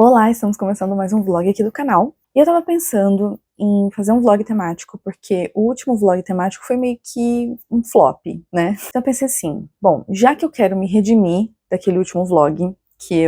Olá, estamos começando mais um vlog aqui do canal. E eu tava pensando em fazer um vlog temático, porque o último vlog temático foi meio que um flop, né? Então eu pensei assim, bom, já que eu quero me redimir daquele último vlog, que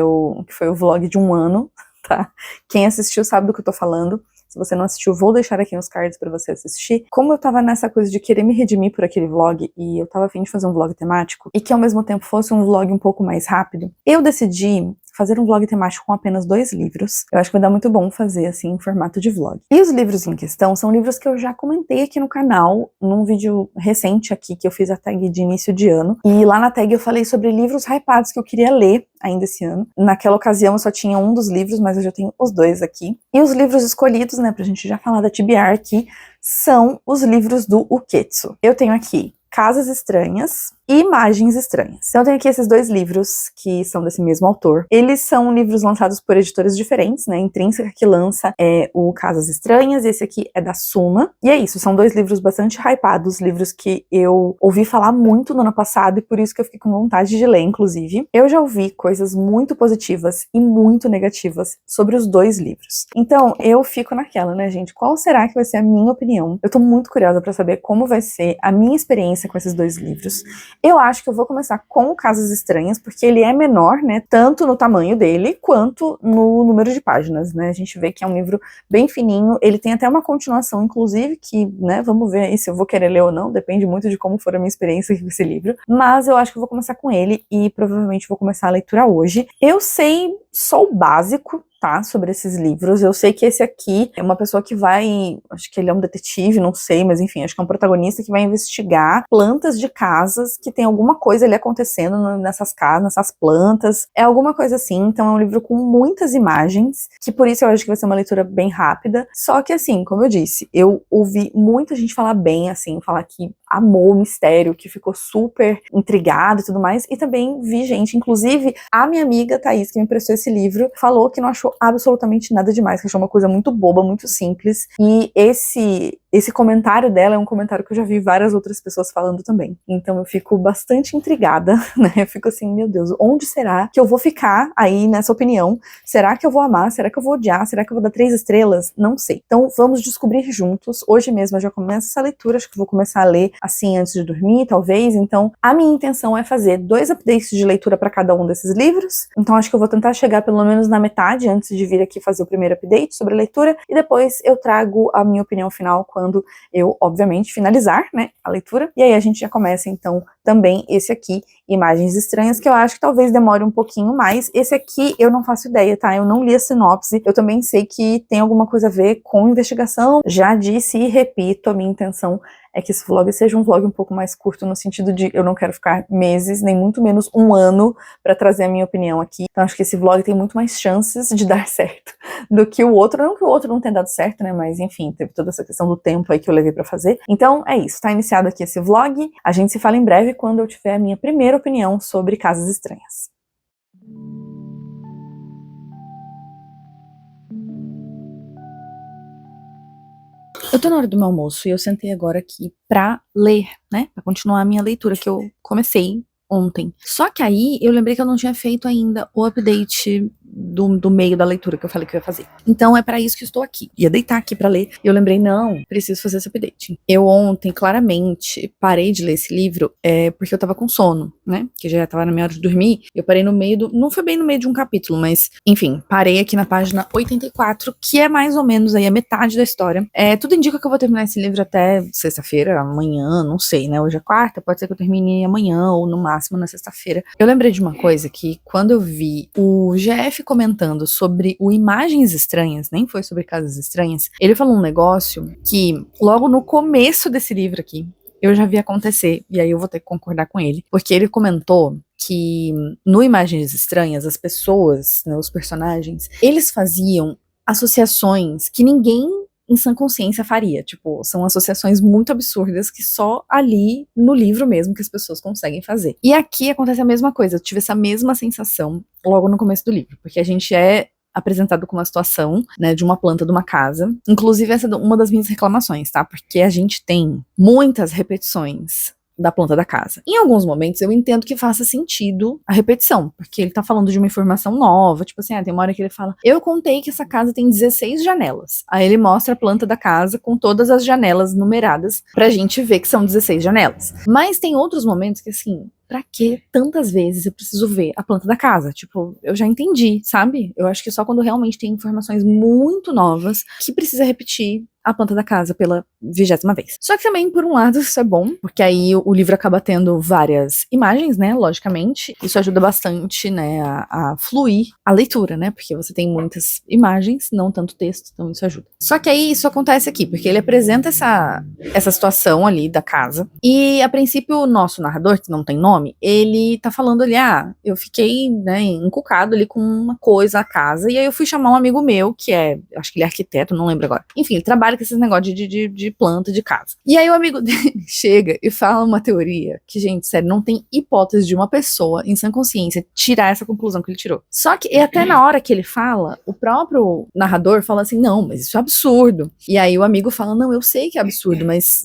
foi o vlog de um ano, tá? Quem assistiu sabe do que eu tô falando. Se você não assistiu, vou deixar aqui nos cards pra você assistir. Como eu tava nessa coisa de querer me redimir por aquele vlog, e eu tava a fim de fazer um vlog temático, e que ao mesmo tempo fosse um vlog um pouco mais rápido, eu decidi fazer um vlog temático com apenas 2 livros. Eu acho que vai dar muito bom fazer assim em formato de vlog. E os livros em questão são livros que eu já comentei aqui no canal, num vídeo recente aqui, que eu fiz a tag de início de ano. E lá na tag eu falei sobre livros hypados que eu queria ler ainda esse ano. Naquela ocasião eu só tinha um dos livros, mas eu já tenho os 2 aqui. E os livros escolhidos, né, pra gente já falar da TBR aqui, são os livros do Ukketsu. Eu tenho aqui Casas Estranhas e Imagens Estranhas. Então eu tenho aqui esses 2 livros que são desse mesmo autor. Eles são livros lançados por editoras diferentes, né? Intrínseca, que lança o Casas Estranhas, e esse aqui é da Suma. E é isso, são 2 livros bastante hypados, livros que eu ouvi falar muito no ano passado e por isso que eu fiquei com vontade de ler, inclusive. Eu já ouvi coisas muito positivas e muito negativas sobre os 2 livros. Então eu fico naquela, né, gente? Qual será que vai ser a minha opinião? Eu tô muito curiosa pra saber como vai ser a minha experiência com esses 2 livros. Eu acho que eu vou começar com o Casas Estranhas, porque ele é menor, né, tanto no tamanho dele, quanto no número de páginas, né, a gente vê que é um livro bem fininho, ele tem até uma continuação, inclusive, que, né, vamos ver aí se eu vou querer ler ou não, depende muito de como for a minha experiência com esse livro, mas eu acho que eu vou começar com ele, e provavelmente vou começar a leitura hoje. Eu sei só o básico, tá, sobre esses livros. Eu sei que esse aqui é uma pessoa que vai, acho que ele é um detetive, não sei, mas enfim, acho que é um protagonista que vai investigar plantas de casas que tem alguma coisa ali acontecendo nessas casas, nessas plantas, é alguma coisa assim. Então é um livro com muitas imagens, que por isso eu acho que vai ser uma leitura bem rápida, só que assim, como eu disse, eu ouvi muita gente falar bem, assim, falar que amou o mistério, que ficou super intrigado e tudo mais, e também vi gente, inclusive a minha amiga Thaís, que me emprestou esse livro, falou que não achou absolutamente nada demais, que achou uma coisa muito boba, muito simples, e esse comentário dela é um comentário que eu já vi várias outras pessoas falando também. Então eu fico bastante intrigada, né? Eu fico assim, meu Deus, onde será que eu vou ficar aí nessa opinião? Será que eu vou amar? Será que eu vou odiar? Será que eu vou dar 3 estrelas? Não sei. Então vamos descobrir juntos. Hoje mesmo eu já começo essa leitura, acho que vou começar a ler assim antes de dormir, talvez. Então a minha intenção é fazer 2 updates de leitura para cada um desses livros. Então acho que eu vou tentar chegar pelo menos na metade antes de vir aqui fazer o primeiro update sobre a leitura, e depois eu trago a minha opinião final quando eu, obviamente, finalizar, né, a leitura, e aí a gente já começa, então, também esse aqui, Imagens Estranhas, que eu acho que talvez demore um pouquinho mais. Esse aqui eu não faço ideia, tá? Eu não li a sinopse, eu também sei que tem alguma coisa a ver com investigação. Já disse e repito, a minha intenção é que esse vlog seja um vlog um pouco mais curto, no sentido de eu não quero ficar meses, nem muito menos um ano, pra trazer a minha opinião aqui. Então acho que esse vlog tem muito mais chances de dar certo do que o outro. Não que o outro não tenha dado certo, né, mas enfim, teve toda essa questão do tempo aí que eu levei pra fazer. Então é isso, tá iniciado aqui esse vlog. A gente se fala em breve quando eu tiver a minha primeira opinião sobre Casas Estranhas. Eu tô na hora do meu almoço e eu sentei agora aqui pra ler, né, pra continuar a minha leitura que eu comecei ontem. Só que aí eu lembrei que eu não tinha feito ainda o update do meio da leitura que eu falei que eu ia fazer. Então é pra isso que eu estou aqui. Ia deitar aqui pra ler e eu lembrei, não, preciso fazer esse update. Eu ontem, claramente, parei de ler esse livro porque eu tava com sono, né, que já tava na minha hora de dormir. Eu parei no meio não foi bem no meio de um capítulo, mas enfim, parei aqui na página 84, que é mais ou menos aí a metade da história. Tudo indica que eu vou terminar esse livro até sexta-feira, amanhã, não sei, né, hoje é quarta, pode ser que eu termine amanhã ou no máximo na sexta-feira. Eu lembrei de uma coisa que quando eu vi o GF comentando sobre o Imagens Estranhas, nem foi sobre Casas Estranhas, ele falou um negócio que logo no começo desse livro aqui, eu já vi acontecer, e aí eu vou ter que concordar com ele, porque ele comentou que no Imagens Estranhas, as pessoas, né, os personagens, eles faziam associações que ninguém em sã consciência faria, tipo, são associações muito absurdas que só ali no livro mesmo que as pessoas conseguem fazer. E aqui acontece a mesma coisa, eu tive essa mesma sensação logo no começo do livro, porque a gente é apresentado com uma situação, né, de uma planta de uma casa. Inclusive essa é uma das minhas reclamações, tá? Porque a gente tem muitas repetições da planta da casa. Em alguns momentos eu entendo que faça sentido a repetição, porque ele tá falando de uma informação nova, tipo assim, tem uma hora que ele fala, eu contei que essa casa tem 16 janelas. Aí ele mostra a planta da casa com todas as janelas numeradas pra gente ver que são 16 janelas. Mas tem outros momentos que assim, pra que tantas vezes eu preciso ver a planta da casa? Tipo, eu já entendi, sabe? Eu acho que só quando realmente tem informações muito novas que precisa repetir a planta da casa pela 20ª vez. Só que também, por um lado, isso é bom, porque aí o livro acaba tendo várias imagens, né, logicamente. Isso ajuda bastante, né, a fluir a leitura, né, porque você tem muitas imagens, não tanto texto, então isso ajuda. Só que aí isso acontece aqui, porque ele apresenta essa situação ali da casa, e a princípio o nosso narrador, que não tem nome, ele tá falando ali, eu fiquei, né, encucado ali com uma coisa, a casa, e aí eu fui chamar um amigo meu, que acho que ele é arquiteto, não lembro agora. Enfim, ele trabalha com esses negócios de planta de casa. E aí o amigo dele chega e fala uma teoria que, gente, sério, não tem hipótese de uma pessoa em sã consciência tirar essa conclusão que ele tirou. Só que até na hora que ele fala, o próprio narrador fala assim, não, mas isso é absurdo. E aí o amigo fala, não, eu sei que é absurdo, mas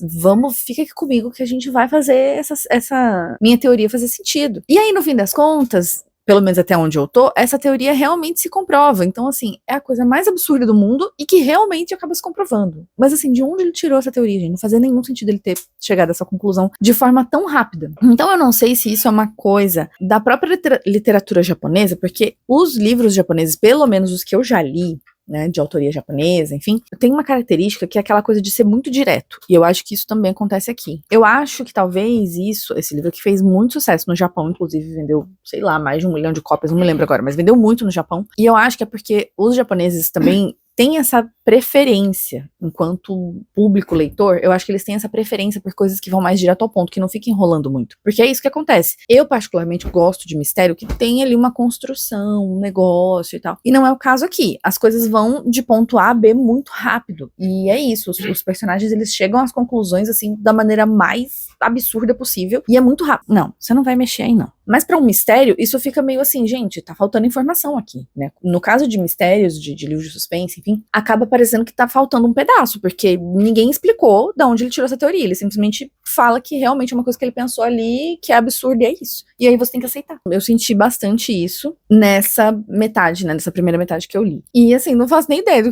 fica aqui comigo que a gente vai fazer essa minha teoria fazer sentido. E aí, no fim das contas, pelo menos até onde eu tô, essa teoria realmente se comprova. Então, assim, é a coisa mais absurda do mundo e que realmente acaba se comprovando. Mas, assim, de onde ele tirou essa teoria, gente? Não fazia nenhum sentido ele ter chegado a essa conclusão de forma tão rápida. Então, eu não sei se isso é uma coisa da própria literatura japonesa, porque os livros japoneses, pelo menos os que eu já li, né, de autoria japonesa, enfim, tem uma característica que é aquela coisa de ser muito direto, e eu acho que isso também acontece aqui. Eu acho que talvez esse livro que fez muito sucesso no Japão, inclusive vendeu, sei lá, mais de 1 milhão de cópias, não me lembro agora, mas vendeu muito no Japão, e eu acho que é porque os japoneses também tem essa preferência, enquanto público leitor, eu acho que eles têm essa preferência por coisas que vão mais direto ao ponto, que não fiquem enrolando muito. Porque é isso que acontece. Eu, particularmente, gosto de mistério que tem ali uma construção, um negócio e tal. E não é o caso aqui. As coisas vão de ponto A a B muito rápido. E é isso. Os personagens, eles chegam às conclusões, assim, da maneira mais absurda possível. E é muito rápido. Não, você não vai mexer aí, não. Mas para um mistério, isso fica meio assim, gente, tá faltando informação aqui, né? No caso de mistérios, de livros de suspense, enfim, acaba parecendo que tá faltando um pedaço, porque ninguém explicou de onde ele tirou essa teoria. Ele simplesmente fala que realmente é uma coisa que ele pensou ali, que é absurdo e é isso. E aí você tem que aceitar. Eu senti bastante isso nessa metade, né? Nessa primeira metade que eu li. E assim, não faço nem ideia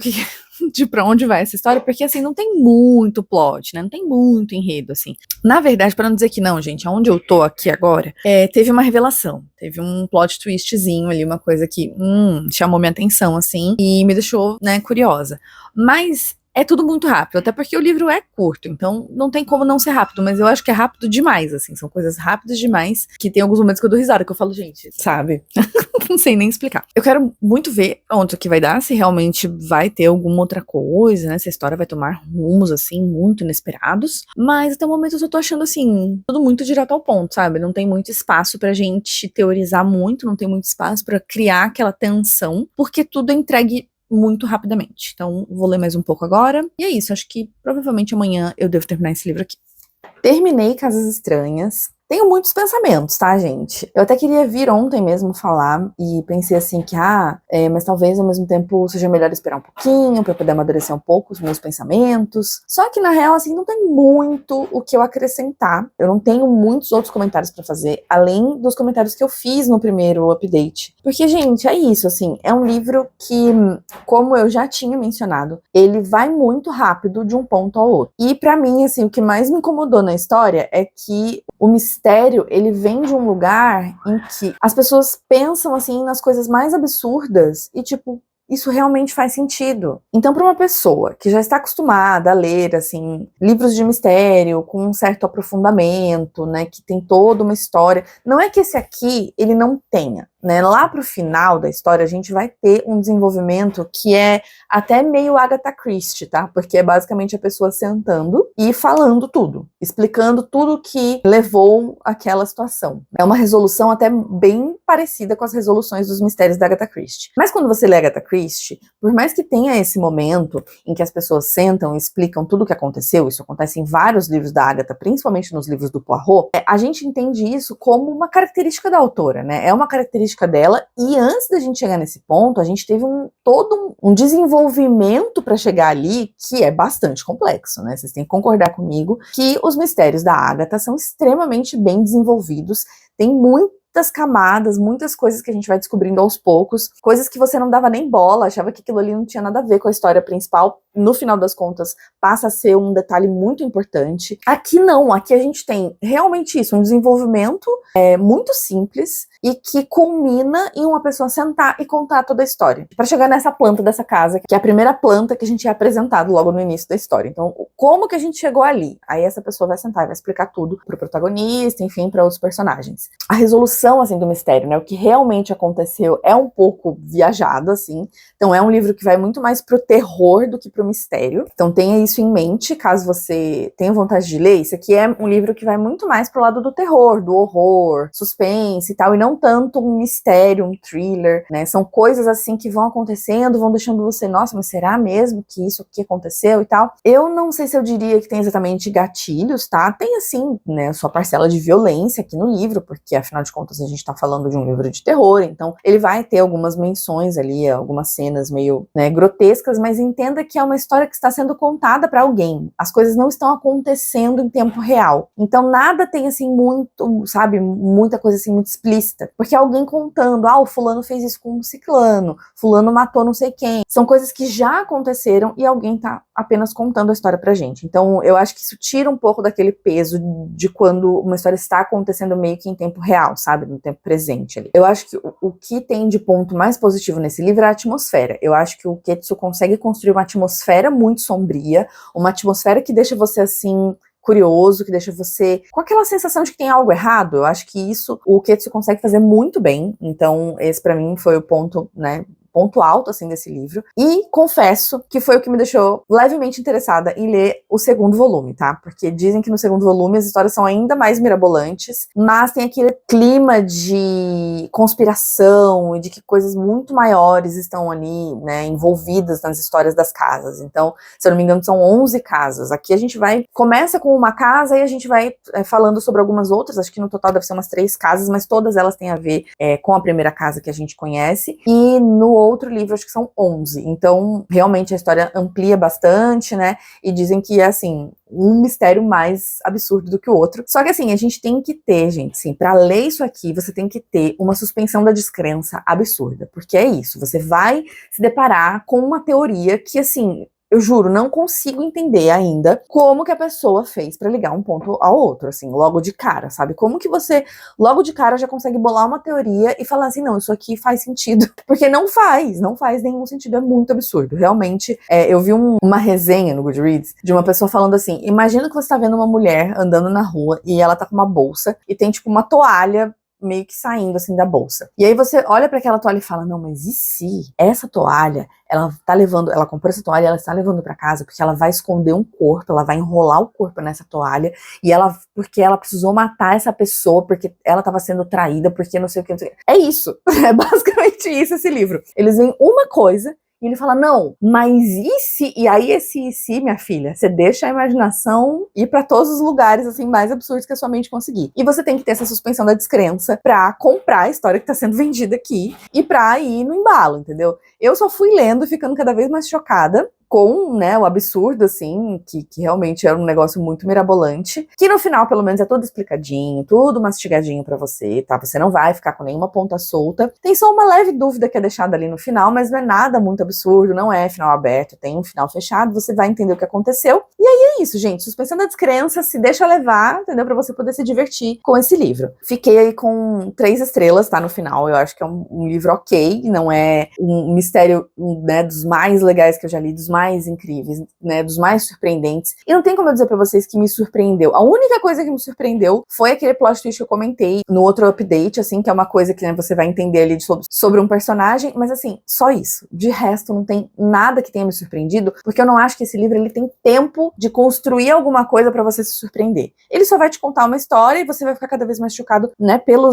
de pra onde vai essa história, porque assim, não tem muito plot, né, não tem muito enredo, assim. Na verdade, pra não dizer que não, gente, aonde eu tô aqui agora, teve uma revelação, teve um plot twistzinho ali, uma coisa que, chamou minha atenção, assim, e me deixou, né, curiosa. Mas é tudo muito rápido, até porque o livro é curto, então não tem como não ser rápido, mas eu acho que é rápido demais, assim, são coisas rápidas demais, que tem alguns momentos que eu dou risada, que eu falo, gente, sabe? Não sei nem explicar. Eu quero muito ver onde isso aqui vai dar, se realmente vai ter alguma outra coisa, né, se a história vai tomar rumos, assim, muito inesperados, mas até o momento eu só tô achando, assim, tudo muito direto ao ponto, sabe? Não tem muito espaço pra gente teorizar muito, não tem muito espaço pra criar aquela tensão, porque tudo é entregue muito rapidamente. Então, vou ler mais um pouco agora. E é isso, acho que provavelmente amanhã eu devo terminar esse livro aqui. Terminei Casas Estranhas. Tenho muitos pensamentos, tá, gente? Eu até queria vir ontem mesmo falar e pensei assim que, mas talvez ao mesmo tempo seja melhor esperar um pouquinho pra eu poder amadurecer um pouco os meus pensamentos. Só que na real, assim, não tem muito o que eu acrescentar. Eu não tenho muitos outros comentários pra fazer, além dos comentários que eu fiz no primeiro update. Porque, gente, é isso, assim, é um livro que, como eu já tinha mencionado, ele vai muito rápido de um ponto ao outro. E pra mim, assim, o que mais me incomodou na história é que o mistério, ele vem de um lugar em que as pessoas pensam, assim, nas coisas mais absurdas e, tipo, isso realmente faz sentido. Então, para uma pessoa que já está acostumada a ler, assim, livros de mistério com um certo aprofundamento, né, que tem toda uma história, não é que esse aqui, ele não tenha, né, lá pro final da história a gente vai ter um desenvolvimento que é até meio Agatha Christie, tá? Porque é basicamente a pessoa sentando e falando tudo, explicando tudo que levou àquela situação. É uma resolução até bem parecida com as resoluções dos mistérios da Agatha Christie. Mas quando você lê Agatha Christie, por mais que tenha esse momento em que as pessoas sentam e explicam tudo o que aconteceu, isso acontece em vários livros da Agatha, principalmente nos livros do Poirot, a gente entende isso como uma característica da autora, né? É uma característica característica dela, e antes da gente chegar nesse ponto, a gente teve todo um desenvolvimento para chegar ali que é bastante complexo, né? Vocês têm que concordar comigo que os mistérios da Agatha são extremamente bem desenvolvidos, tem muitas camadas, muitas coisas que a gente vai descobrindo aos poucos, coisas que você não dava nem bola, achava que aquilo ali não tinha nada a ver com a história principal, no final das contas passa a ser um detalhe muito importante. Aqui não, aqui a gente tem realmente isso, um desenvolvimento muito simples e que culmina em uma pessoa sentar e contar toda a história. Para chegar nessa planta dessa casa, que é a primeira planta que a gente é apresentado logo no início da história. Então, como que a gente chegou ali? Aí essa pessoa vai sentar e vai explicar tudo pro protagonista, enfim, para outros personagens. A resolução, assim, do mistério, né? O que realmente aconteceu é um pouco viajado, assim. Então, é um livro que vai muito mais pro terror do que pro mistério. Então, tenha isso em mente, caso você tenha vontade de ler. Isso aqui é um livro que vai muito mais pro lado do terror, do horror, suspense e tal, e não tanto um mistério, um thriller, né? São coisas assim que vão acontecendo, vão deixando você, nossa, mas será mesmo que isso aqui aconteceu e tal? Eu não sei se eu diria que tem exatamente gatilhos, tá? Tem, assim, né, sua parcela de violência aqui no livro, porque afinal de contas a gente tá falando de um livro de terror, então ele vai ter algumas menções ali, algumas cenas meio, né, grotescas, mas entenda que é uma história que está sendo contada para alguém. As coisas não estão acontecendo em tempo real. Então nada tem, assim, muito, sabe, muita coisa assim muito explícita, porque é alguém contando, o fulano fez isso com um ciclano, fulano matou não sei quem. São coisas que já aconteceram e alguém tá apenas contando a história pra gente. Então eu acho que isso tira um pouco daquele peso de quando uma história está acontecendo meio que em tempo real, sabe, no tempo presente ali. Eu acho que o que tem de ponto mais positivo nesse livro é a atmosfera. Eu acho que o Ketsu consegue construir uma atmosfera muito sombria, uma atmosfera que deixa você assim curioso, que deixa você com aquela sensação de que tem algo errado. Eu acho que isso o Ketsu consegue fazer muito bem. Então esse pra mim foi o ponto, né, ponto alto, assim, desse livro. E confesso que foi o que me deixou levemente interessada em ler o segundo volume, tá? Porque dizem que no segundo volume as histórias são ainda mais mirabolantes, mas tem aquele clima de conspiração e de que coisas muito maiores estão ali, né, envolvidas nas histórias das casas. Então, se eu não me engano, são 11 casas. Aqui a gente começa com uma casa e a gente vai falando sobre algumas outras, acho que no total deve ser umas 3 casas, mas todas elas têm a ver com a primeira casa que a gente conhece. E no outro livro, acho que são 11. Então, realmente, a história amplia bastante, né? E dizem que é, assim, um mistério mais absurdo do que o outro. Só que, assim, a gente tem que ter, gente, sim, pra ler isso aqui, você tem que ter uma suspensão da descrença absurda. Porque é isso, você vai se deparar com uma teoria que, assim, eu juro, não consigo entender ainda como que a pessoa fez pra ligar um ponto ao outro, assim, logo de cara, sabe? Como que você, logo de cara, já consegue bolar uma teoria e falar assim, não, isso aqui faz sentido. Porque não faz nenhum sentido, é muito absurdo. Realmente, eu vi uma resenha no Goodreads de uma pessoa falando assim, imagina que você tá vendo uma mulher andando na rua e ela tá com uma bolsa e tem, tipo, uma toalha meio que saindo, assim, da bolsa. E aí você olha pra aquela toalha e fala, não, mas e se essa toalha, ela comprou essa toalha, ela está levando pra casa porque ela vai esconder um corpo, ela vai enrolar o corpo nessa toalha, e porque ela precisou matar essa pessoa, porque ela estava sendo traída, porque não sei o que, não sei o que. É isso, é basicamente isso esse livro. Eles veem uma coisa, e ele fala, não, mas e se? E aí esse e se, minha filha, você deixa a imaginação ir pra todos os lugares, assim, mais absurdos que a sua mente conseguir. E você tem que ter essa suspensão da descrença pra comprar a história que tá sendo vendida aqui e pra ir no embalo, entendeu? Eu só fui lendo e ficando cada vez mais chocada com, né, o absurdo, assim, que realmente era um negócio muito mirabolante, que no final, pelo menos, é tudo explicadinho, tudo mastigadinho pra você, tá? Você não vai ficar com nenhuma ponta solta. Tem só uma leve dúvida que é deixada ali no final, mas não é nada muito absurdo, não é final aberto, tem um final fechado, você vai entender o que aconteceu. E aí é isso, gente, suspensão da descrença, se deixa levar, entendeu? Pra você poder se divertir com esse livro. Fiquei aí com 3 estrelas, tá? No final, eu acho que é um livro ok, não é um mistério, né, dos mais legais que eu já li, dos mais incríveis, né, dos mais surpreendentes. E não tem como eu dizer pra vocês que me surpreendeu. A única coisa que me surpreendeu foi aquele plot twist que eu comentei no outro update, assim, que é uma coisa que, né, você vai entender ali sobre um personagem, mas assim, só isso. De resto, não tem nada que tenha me surpreendido, porque eu não acho que esse livro, ele tem tempo de construir alguma coisa pra você se surpreender. Ele só vai te contar uma história e você vai ficar cada vez mais chocado, né, pelo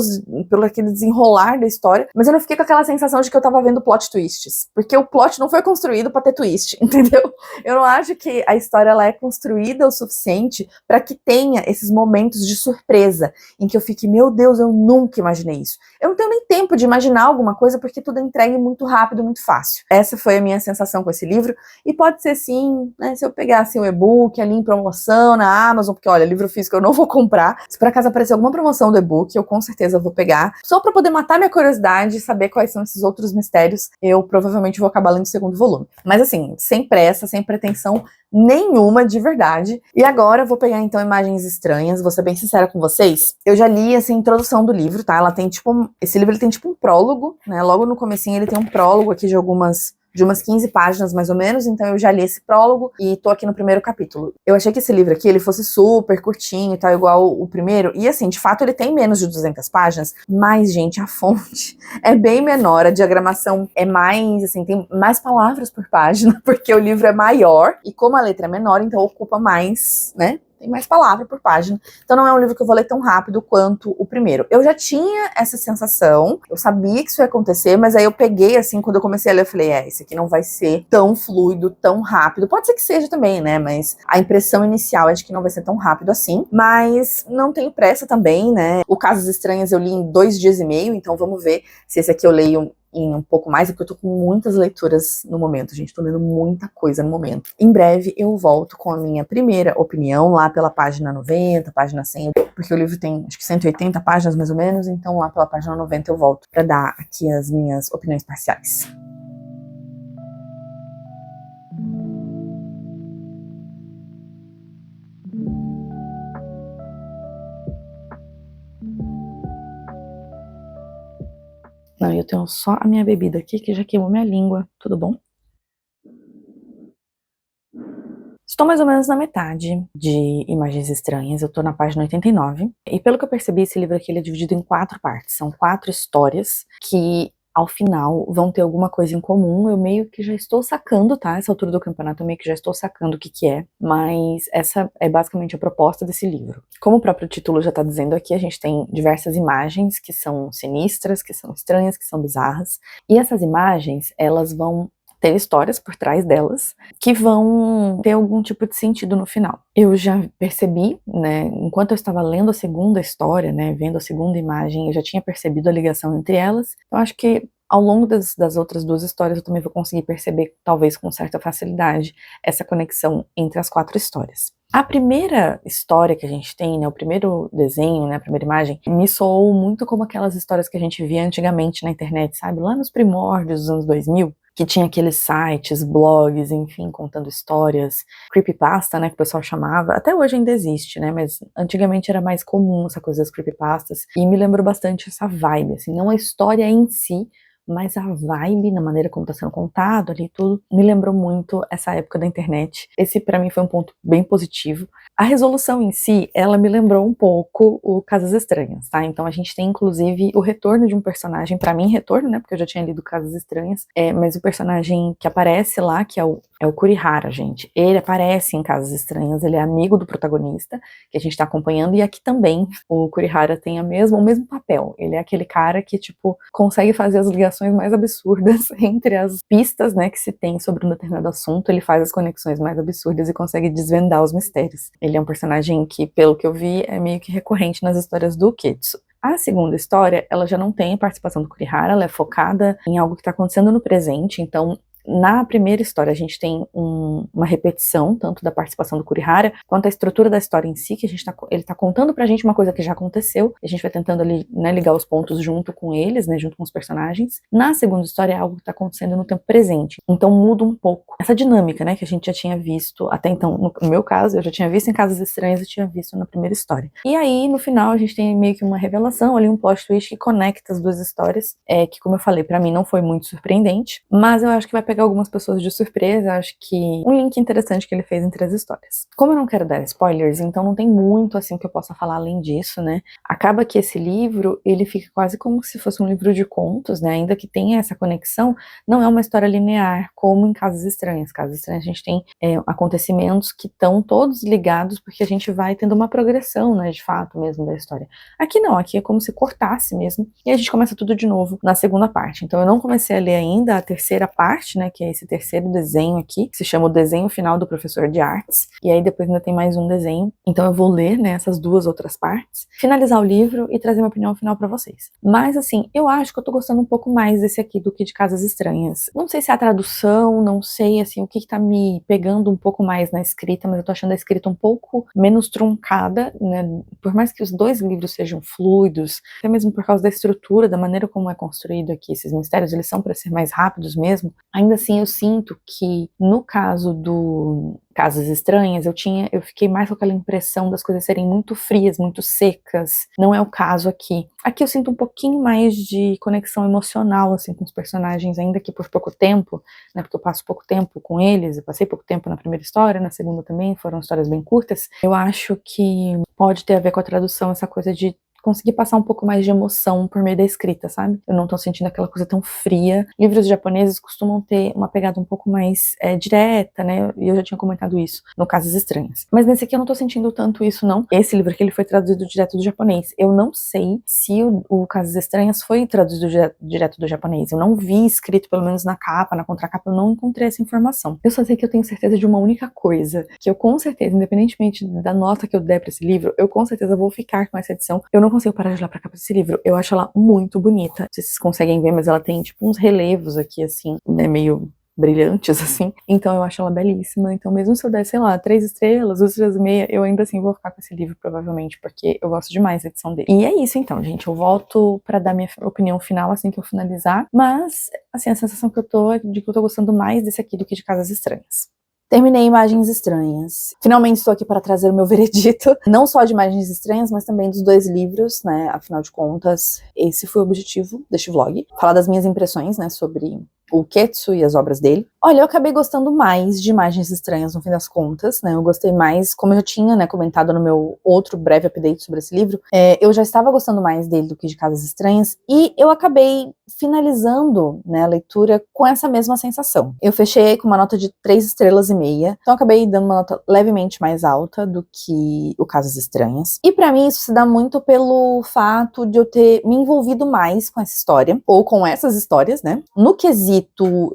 aquele desenrolar da história, mas eu não fiquei com aquela sensação de que eu tava vendo plot twists, porque o plot não foi construído pra ter twist. entendeu? Eu não acho que a história ela é construída o suficiente para que tenha esses momentos de surpresa, em que eu fique, meu Deus, eu nunca imaginei isso. Eu não tenho nem tempo de imaginar alguma coisa, porque tudo é entregue muito rápido, muito fácil. Essa foi a minha sensação com esse livro, e pode ser sim, né, se eu pegasse o e-book ali em promoção na Amazon, porque olha, livro físico eu não vou comprar, se por acaso aparecer alguma promoção do e-book, eu com certeza vou pegar, só para poder matar minha curiosidade e saber quais são esses outros mistérios, eu provavelmente vou acabar lendo o segundo volume. Mas assim, sem pressa, sem pretensão nenhuma de verdade. E agora eu vou pegar então Imagens Estranhas, vou ser bem sincera com vocês. Eu já li essa introdução do livro, tá? Ela tem tipo, esse livro ele tem tipo um prólogo, né? Logo no comecinho ele tem um prólogo aqui de umas 15 páginas mais ou menos, então eu já li esse prólogo e tô aqui no primeiro capítulo. Eu achei que esse livro aqui, ele fosse super curtinho e tal, igual o primeiro, e assim, de fato ele tem menos de 200 páginas, mas, gente, a fonte é bem menor, a diagramação é mais, assim, tem mais palavras por página, porque o livro é maior, e como a letra é menor, então ocupa mais, né? Tem mais palavra por página. Então não é um livro que eu vou ler tão rápido quanto o primeiro. Eu já tinha essa sensação, eu sabia que isso ia acontecer, mas aí eu peguei, assim, quando eu comecei a ler, eu falei, esse aqui não vai ser tão fluido, tão rápido. Pode ser que seja também, né, mas a impressão inicial é de que não vai ser tão rápido assim. Mas não tenho pressa também, né. O Casas Estranhas eu li em 2 dias e meio, então vamos ver se esse aqui eu leio em um pouco mais, porque eu tô com muitas leituras no momento, gente, tô lendo muita coisa no momento. Em breve eu volto com a minha primeira opinião, lá pela página 90, página 100, porque o livro tem, acho que 180 páginas mais ou menos, então lá pela página 90 eu volto pra dar aqui as minhas opiniões parciais. Não, eu tenho só a minha bebida aqui, que já queimou minha língua, tudo bom? Estou mais ou menos na metade de Imagens Estranhas, eu tô na página 89, e pelo que eu percebi, esse livro aqui ele é dividido em 4 partes, são 4 histórias que ao final vão ter alguma coisa em comum. Eu meio que já estou sacando, tá? Essa altura do campeonato eu meio que já estou sacando o que que é, mas essa é basicamente a proposta desse livro. Como o próprio título já tá dizendo aqui, a gente tem diversas imagens que são sinistras, que são estranhas, que são bizarras, e essas imagens, elas vão ter histórias por trás delas que vão ter algum tipo de sentido no final. Eu já percebi, né, enquanto eu estava lendo a segunda história, né, vendo a segunda imagem, eu já tinha percebido a ligação entre elas. Eu acho que ao longo das outras 2 histórias eu também vou conseguir perceber, talvez com certa facilidade, essa conexão entre as 4 histórias. A primeira história que a gente tem, né, o primeiro desenho, né, a primeira imagem, me soou muito como aquelas histórias que a gente via antigamente na internet, sabe? Lá nos primórdios dos anos 2000, que tinha aqueles sites, blogs, enfim, contando histórias, creepypasta, né, que o pessoal chamava, até hoje ainda existe, né, mas antigamente era mais comum essa coisa das creepypastas, e me lembrou bastante essa vibe, assim, não a história em si, mas a vibe, na maneira como tá sendo contado ali tudo, me lembrou muito essa época da internet. Esse pra mim foi um ponto bem positivo. A resolução em si, ela me lembrou um pouco o Casas Estranhas, tá? Então a gente tem inclusive o retorno de um personagem, pra mim retorno, né, porque eu já tinha lido Casas Estranhas, mas o personagem que aparece lá, que é o Kurihara, gente. Ele aparece em Casas Estranhas, ele é amigo do protagonista, que a gente tá acompanhando, e aqui também o Kurihara tem o mesmo papel. Ele é aquele cara que, tipo, consegue fazer as ligações mais absurdas entre as pistas, né, que se tem sobre um determinado assunto. Ele faz as conexões mais absurdas e consegue desvendar os mistérios. Ele é um personagem que, pelo que eu vi, é meio que recorrente nas histórias do Ketsu. A segunda história, ela já não tem a participação do Kurihara, ela é focada em algo que está acontecendo no presente, então na primeira história a gente tem uma repetição, tanto da participação do Kurihara, quanto a estrutura da história em si, que ele tá contando pra gente uma coisa que já aconteceu, e a gente vai tentando ali, né, ligar os pontos junto com eles, né, junto com os personagens. Na segunda história é algo que tá acontecendo no tempo presente, então muda um pouco essa dinâmica, né, que a gente já tinha visto, até então, no meu caso, eu já tinha visto em Casas Estranhas e tinha visto na primeira história. E aí, no final, a gente tem meio que uma revelação, ali um plot twist que conecta as 2 histórias, que como eu falei, pra mim não foi muito surpreendente, mas eu acho que vai pegar algumas pessoas de surpresa. Acho que um link interessante que ele fez entre as histórias. Como eu não quero dar spoilers, então não tem muito assim que eu possa falar além disso, né? Acaba que esse livro, ele fica quase como se fosse um livro de contos, né? Ainda que tenha essa conexão, não é uma história linear, como em Casas Estranhas. Casas Estranhas a gente tem acontecimentos que estão todos ligados, porque a gente vai tendo uma progressão, né, de fato mesmo da história. Aqui não, aqui é como se cortasse mesmo, e a gente começa tudo de novo na segunda parte. Então eu não comecei a ler ainda a terceira parte, né, né, que é esse terceiro desenho aqui, que se chama O Desenho Final do Professor de Artes, e aí depois ainda tem mais um desenho, então eu vou ler, né, essas duas outras partes, finalizar o livro e trazer minha opinião final pra vocês. Mas assim, eu acho que eu tô gostando um pouco mais desse aqui do que de Casas Estranhas. Não sei se é a tradução, não sei, assim, o que tá me pegando um pouco mais na escrita, mas eu tô achando a escrita um pouco menos truncada, né, por mais que os dois livros sejam fluidos, até mesmo por causa da estrutura, da maneira como é construído aqui esses mistérios, eles são para ser mais rápidos mesmo. Ainda assim, eu sinto que no caso do Casas Estranhas, eu fiquei mais com aquela impressão das coisas serem muito frias, muito secas. Não é o caso aqui. Aqui eu sinto um pouquinho mais de conexão emocional, assim, com os personagens, ainda que por pouco tempo, né, porque eu passo pouco tempo com eles, eu passei pouco tempo na primeira história, na segunda também, foram histórias bem curtas. Eu acho que pode ter a ver com a tradução, essa coisa de conseguir passar um pouco mais de emoção por meio da escrita, sabe? Eu não tô sentindo aquela coisa tão fria. Livros japoneses costumam ter uma pegada um pouco mais direta, né? E eu já tinha comentado isso no Casas Estranhas. Mas nesse aqui eu não tô sentindo tanto isso, não. Esse livro aqui, ele foi traduzido direto do japonês. Eu não sei se o Casas Estranhas foi traduzido direto do japonês. Eu não vi escrito, pelo menos na capa, na contracapa, eu não encontrei essa informação. Eu só sei que eu tenho certeza de uma única coisa, que eu com certeza, independentemente da nota que eu der pra esse livro, eu com certeza vou ficar com essa edição. Eu não consigo parar de olhar pra capa desse livro. Eu acho ela muito bonita. Não sei se vocês conseguem ver, mas ela tem tipo uns relevos aqui, assim, né, meio brilhantes, assim. Então eu acho ela belíssima. Então mesmo se eu der, sei lá, 3 estrelas, 2 estrelas e meia, eu ainda assim vou ficar com esse livro, provavelmente, porque eu gosto demais da edição dele. E é isso então, gente. Eu volto pra dar minha opinião final assim que eu finalizar. Mas, assim, a sensação que eu tô é de que eu tô gostando mais desse aqui do que de Casas Estranhas. Terminei Imagens Estranhas. Finalmente estou aqui para trazer o meu veredito, não só de Imagens Estranhas, mas também dos dois livros, né? Afinal de contas, esse foi o objetivo deste vlog. Falar das minhas impressões, né, sobre o Ukeitsu e as obras dele. Olha, eu acabei gostando mais de Imagens Estranhas no fim das contas, né? Eu gostei mais, como eu já tinha, né, comentado no meu outro breve update sobre esse livro, eu já estava gostando mais dele do que de Casas Estranhas, e eu acabei finalizando, né, a leitura com essa mesma sensação. Eu fechei com uma nota de 3 estrelas e meia, então eu acabei dando uma nota levemente mais alta do que o Casas Estranhas. E pra mim isso se dá muito pelo fato de eu ter me envolvido mais com essa história, ou com essas histórias, né? No quesito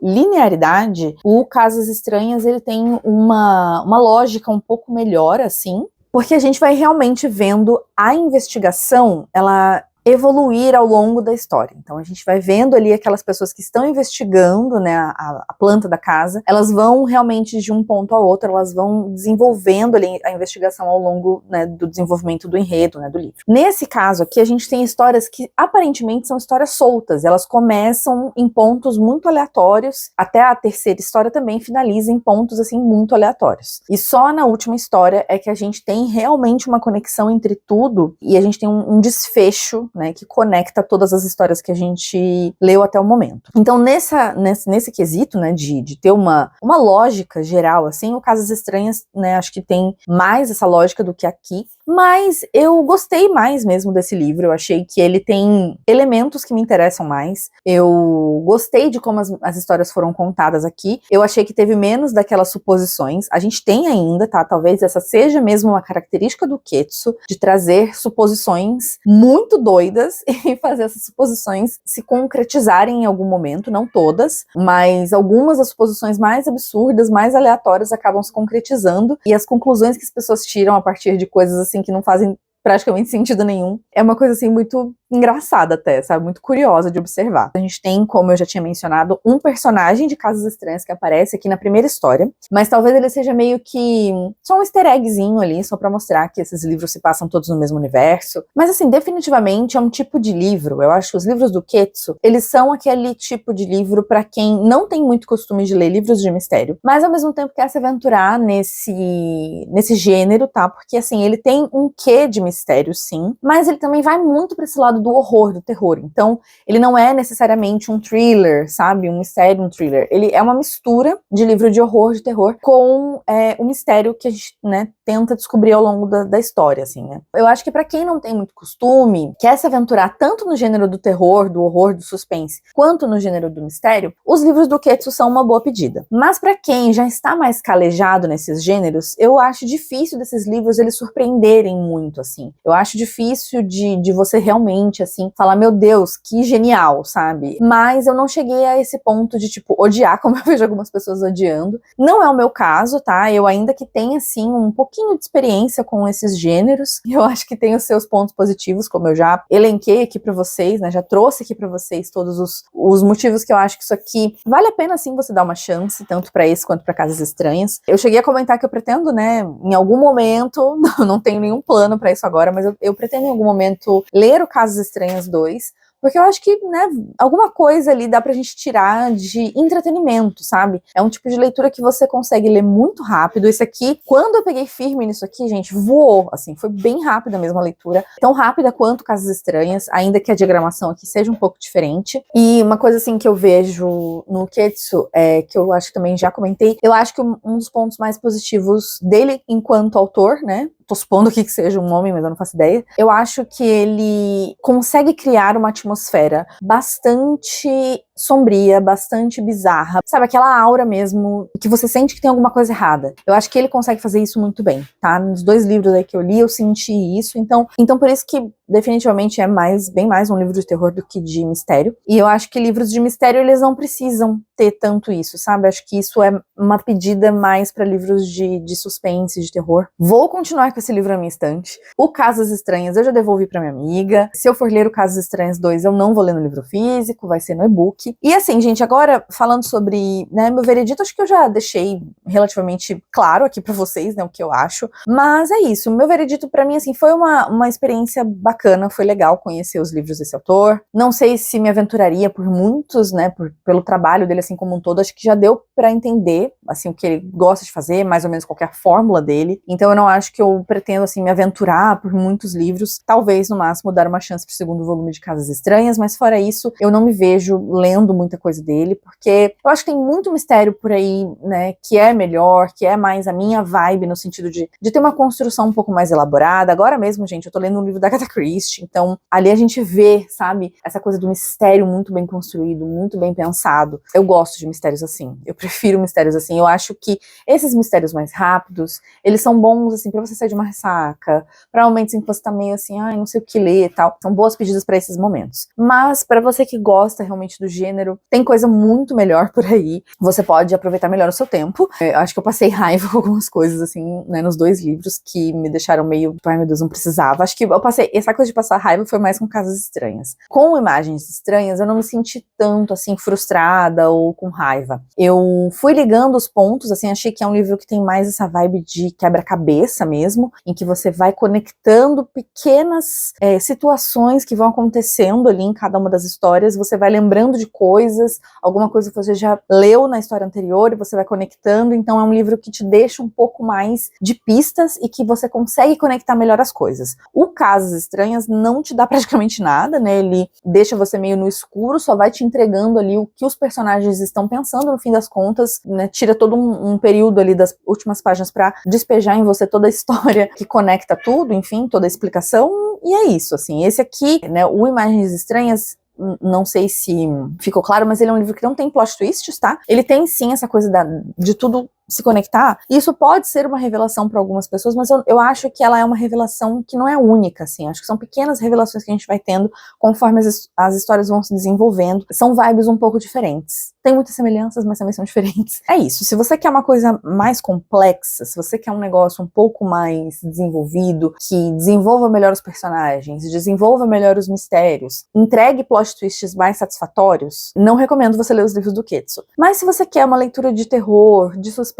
linearidade, o Casas Estranhas, ele tem uma lógica um pouco melhor, assim, porque a gente vai realmente vendo a investigação, ela evoluir ao longo da história. Então a gente vai vendo ali aquelas pessoas que estão investigando, né, a planta da casa, elas vão realmente de um ponto a outro, elas vão desenvolvendo ali a investigação ao longo, né, do desenvolvimento do enredo, né, do livro. Nesse caso aqui, a gente tem histórias que aparentemente são histórias soltas, elas começam em pontos muito aleatórios, até a terceira história também finaliza em pontos assim muito aleatórios. E só na última história é que a gente tem realmente uma conexão entre tudo e a gente tem um desfecho, né, que conecta todas as histórias que a gente leu até o momento. Então, nesse quesito, né, de ter uma lógica geral, assim, o Casas Estranhas, né, acho que tem mais essa lógica do que aqui, mas eu gostei mais mesmo desse livro, eu achei que ele tem elementos que me interessam mais, eu gostei de como as histórias foram contadas aqui, eu achei que teve menos daquelas suposições, a gente tem ainda, tá, talvez essa seja mesmo uma característica do Ukeitsu, de trazer suposições muito doidas e fazer essas suposições se concretizarem em algum momento, não todas, mas algumas das suposições mais absurdas, mais aleatórias acabam se concretizando, e as conclusões que as pessoas tiram a partir de coisas assim que não fazem praticamente sentido nenhum, é uma coisa assim muito engraçada até, sabe, muito curiosa de observar. A gente tem, como eu já tinha mencionado, um personagem de Casas Estranhas que aparece aqui na primeira história, mas talvez ele seja meio que só um easter eggzinho ali, só pra mostrar que esses livros se passam todos no mesmo universo, mas assim, definitivamente é um tipo de livro, eu acho que os livros do Ukeitsu, eles são aquele tipo de livro pra quem não tem muito costume de ler livros de mistério, mas ao mesmo tempo quer se aventurar nesse gênero, tá, porque assim, ele tem um quê de mistério sim, mas ele também vai muito pra esse lado do horror, do terror. Então, ele não é necessariamente um thriller, sabe? Um mistério, um thriller. Ele é uma mistura de livro de horror, de terror, com o mistério que a gente, né, tenta descobrir ao longo da história, assim, né? Eu acho que pra quem não tem muito costume, quer se aventurar tanto no gênero do terror, do horror, do suspense, quanto no gênero do mistério, os livros do Ukeitsu são uma boa pedida. Mas pra quem já está mais calejado nesses gêneros, eu acho difícil desses livros eles surpreenderem muito, assim. assim. Eu acho difícil de você realmente, assim, falar, meu Deus, que genial, sabe? Mas eu não cheguei a esse ponto de, tipo, odiar, como eu vejo algumas pessoas odiando. Não é o meu caso, tá? Eu ainda que tenho, assim, um pouquinho de experiência com esses gêneros, eu acho que tem os seus pontos positivos, como eu já elenquei aqui pra vocês, né? Já trouxe aqui pra vocês todos os motivos que eu acho que isso aqui vale a pena, sim, você dar uma chance, tanto pra esse quanto pra Casas Estranhas. Eu cheguei a comentar que eu pretendo, né, em algum momento, não tenho nenhum plano pra isso agora, mas eu pretendo em algum momento ler o Casas Estranhas 2, porque eu acho que, né, alguma coisa ali dá pra gente tirar de entretenimento, sabe? É um tipo de leitura que você consegue ler muito rápido. Esse aqui, quando eu peguei firme nisso aqui, gente, voou, assim, foi bem rápida mesmo a leitura. Tão rápida quanto Casas Estranhas, ainda que a diagramação aqui seja um pouco diferente. E uma coisa, assim, que eu vejo no Ketsu, que eu acho que também já comentei, eu acho que um dos pontos mais positivos dele enquanto autor, né, tô supondo aqui que seja um homem, mas eu não faço ideia. Eu acho que ele consegue criar uma atmosfera bastante sombria, bastante bizarra. Sabe, aquela aura mesmo que você sente que tem alguma coisa errada. Eu acho que ele consegue fazer isso muito bem, tá? Nos 2 livros aí que eu li, eu senti isso. Então por isso que definitivamente é bem mais um livro de terror do que de mistério. E eu acho que livros de mistério, eles não precisam ter tanto isso, sabe? Acho que isso é uma pedida mais para livros de suspense, de terror. Vou continuar com esse livro na minha estante. O Casas Estranhas eu já devolvi pra minha amiga. Se eu for ler o Casas Estranhas 2, eu não vou ler no livro físico, vai ser no e-book. E assim, gente, agora falando sobre, né, meu veredito, acho que eu já deixei relativamente claro aqui pra vocês, né, o que eu acho. Mas é isso, meu veredito pra mim, assim, foi uma experiência bacana, foi legal conhecer os livros desse autor. Não sei se me aventuraria por muitos, né, pelo trabalho dele, assim, como um todo. Acho que já deu pra entender, assim, o que ele gosta de fazer, mais ou menos qualquer fórmula dele. Então eu não acho que eu pretendo, assim, me aventurar por muitos livros. Talvez, no máximo, dar uma chance pro 2º volume de Casas Estranhas, mas fora isso, eu não me vejo lendo muita coisa dele, porque eu acho que tem muito mistério por aí, né, que é melhor, que é mais a minha vibe, no sentido de ter uma construção um pouco mais elaborada. Agora mesmo, gente, eu tô lendo um livro da Agatha Christie, então ali a gente vê, sabe, essa coisa do mistério muito bem construído, muito bem pensado. Eu gosto de mistérios assim, eu prefiro mistérios assim. Eu acho que esses mistérios mais rápidos, eles são bons, assim, pra você sair de uma ressaca, pra momentos em que você tá meio assim, ai, não sei o que ler e tal. São boas pedidas pra esses momentos. Mas pra você que gosta realmente do gênero, tem coisa muito melhor por aí. Você pode aproveitar melhor o seu tempo. Eu acho que eu passei raiva com algumas coisas, assim, né, nos 2 livros que me deixaram meio, ai meu Deus, não precisava. Acho que eu passei, essa coisa de passar raiva foi mais com Casas Estranhas. Com Imagens Estranhas, eu não me senti tanto, assim, frustrada ou com raiva. Eu fui ligando os pontos, assim, achei que é um livro que tem mais essa vibe de quebra-cabeça mesmo, em que você vai conectando pequenas situações que vão acontecendo ali em cada uma das histórias, você vai lembrando de coisas, alguma coisa que você já leu na história anterior e você vai conectando. Então é um livro que te deixa um pouco mais de pistas e que você consegue conectar melhor as coisas. O Casas Estranhas não te dá praticamente nada, né? Ele deixa você meio no escuro, só vai te entregando ali o que os personagens estão pensando no fim das contas, né? Tira todo um período ali das últimas páginas pra despejar em você toda a história que conecta tudo, enfim, toda a explicação. E é isso, assim. Esse aqui, né, o Imagens Estranhas, não sei se ficou claro, mas ele é um livro que não tem plot twists, tá? Ele tem sim essa coisa de tudo se conectar. E isso pode ser uma revelação para algumas pessoas, mas eu acho que ela é uma revelação que não é única, assim. Acho que são pequenas revelações que a gente vai tendo conforme as histórias vão se desenvolvendo. São vibes um pouco diferentes. Tem muitas semelhanças, mas também são diferentes. É isso. Se você quer uma coisa mais complexa, se você quer um negócio um pouco mais desenvolvido, que desenvolva melhor os personagens, desenvolva melhor os mistérios, entregue plot twists mais satisfatórios, não recomendo você ler os livros do Ketsu. Mas se você quer uma leitura de terror, de suspense,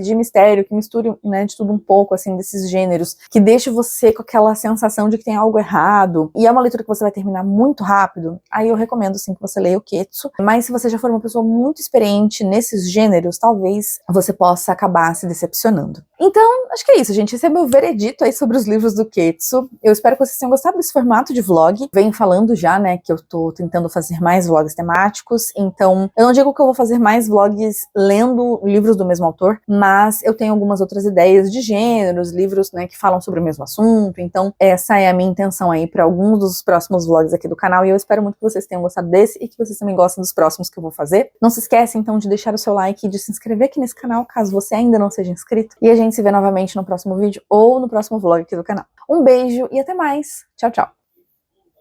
de mistério, que misture, né, de tudo um pouco, assim, desses gêneros, que deixe você com aquela sensação de que tem algo errado, e é uma leitura que você vai terminar muito rápido, aí eu recomendo, sim, que você leia o Ketsu. Mas se você já for uma pessoa muito experiente nesses gêneros, talvez você possa acabar se decepcionando. Então, acho que é isso, gente. Esse é meu veredito aí sobre os livros do Ketsu. Eu espero que vocês tenham gostado desse formato de vlog. Venho falando já, né, que eu tô tentando fazer mais vlogs temáticos, então eu não digo que eu vou fazer mais vlogs lendo livros do mesmo autor, mas eu tenho algumas outras ideias de gêneros, livros, né, que falam sobre o mesmo assunto. Então essa é a minha intenção aí para alguns dos próximos vlogs aqui do canal, e eu espero muito que vocês tenham gostado desse e que vocês também gostem dos próximos que eu vou fazer. Não se esquece então de deixar o seu like e de se inscrever aqui nesse canal, caso você ainda não seja inscrito, e a gente gente se vê novamente no próximo vídeo ou no próximo vlog aqui do canal. Um beijo e até mais. Tchau, tchau.